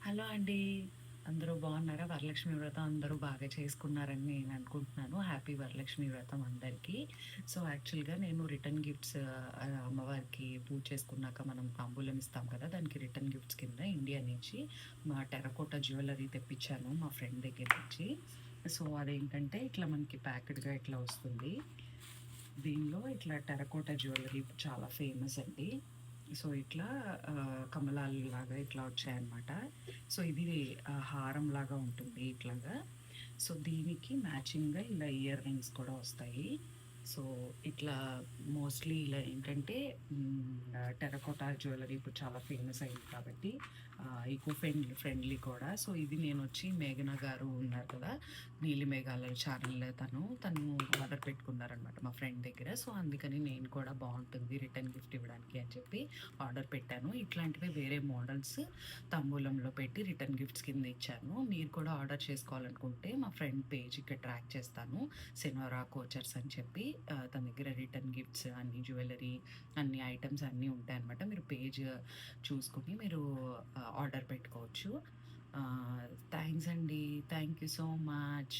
Hello అండి. అందరూ బాగున్నారా? వరలక్ష్మి వ్రతం అందరూ బాగా చేసుకున్నారని నేను అనుకుంటున్నాను. హ్యాపీ వరలక్ష్మి వ్రతం అందరికీ. సో, యాక్చువల్‌గా నేను రిటర్న్ గిఫ్ట్స్ అమ్మవారికి పూజ చేసుకున్నాక మనం తాంబూలం ఇస్తాం కదా! దానికి రిటర్న్ గిఫ్ట్స్ కింద ఇండియా నుంచి మా టెర్రకోట జ్యువెల్లరీ తెప్పించాను మా ఫ్రెండ్ దగ్గర నుంచి. సో, అదేంటంటే ఇట్లా మనకి ప్యాక్డ్‌గా ఇట్లా వస్తుంది. దీనిలో ఇట్లా టెర్రకోట జ్యువెల్లరీ చాలా ఫేమస్ అండి. సో, ఇట్లా కమలాలులాగా ఇట్లా వచ్చాయన్నమాట. సో, ఇది హారంలాగా ఉంటుంది ఇట్లాగా. సో, దీనికి మ్యాచింగ్‌గా ఇలా ఇయర్ రింగ్స్ కూడా వస్తాయి. సో, ఇట్లా మోస్ట్‌లీ ఇలా ఏంటంటే టెర్రకోటా జ్యువెల్లరీ ఇప్పుడు చాలా ఫేమస్ అయింది కాబట్టి ఈకో ఫ్రెండ్లీ కూడా. సో, ఇది నేనొచ్చి మేఘన గారు ఉన్నారు కదా! నీలి మేఘాల ఛానెల్ తను ఆర్డర్ పెట్టుకున్నారనమాట మా ఫ్రెండ్ దగ్గర. సో, అందుకని నేను కూడా బావుంటుంది రిటర్న్ గిఫ్ట్ ఇవ్వడానికి అని చెప్పి ఆర్డర్ పెట్టాను. ఇట్లాంటివే వేరే మోడల్స్ తాంబూలంలో పెట్టి రిటర్న్ గిఫ్ట్స్ కింద ఇచ్చాను. మీరు కూడా ఆర్డర్ చేసుకోవాలనుకుంటే మా ఫ్రెండ్ పేజ్ ఇక్కడ ట్రాక్ చేస్తాను. సెనోరా కోచర్స్ అని చెప్పి తన దగ్గర రిటర్న్ గిఫ్ట్స్ అన్ని జ్యువెల్లరీ అన్ని ఐటెమ్స్ అన్నీ ఉంటాయన్నమాట. మీరు పేజ్ చూసుకొని మీరు ఆర్డర్ పెట్టుకోవచ్చు. థ్యాంక్స్ అండి. Thank you so much.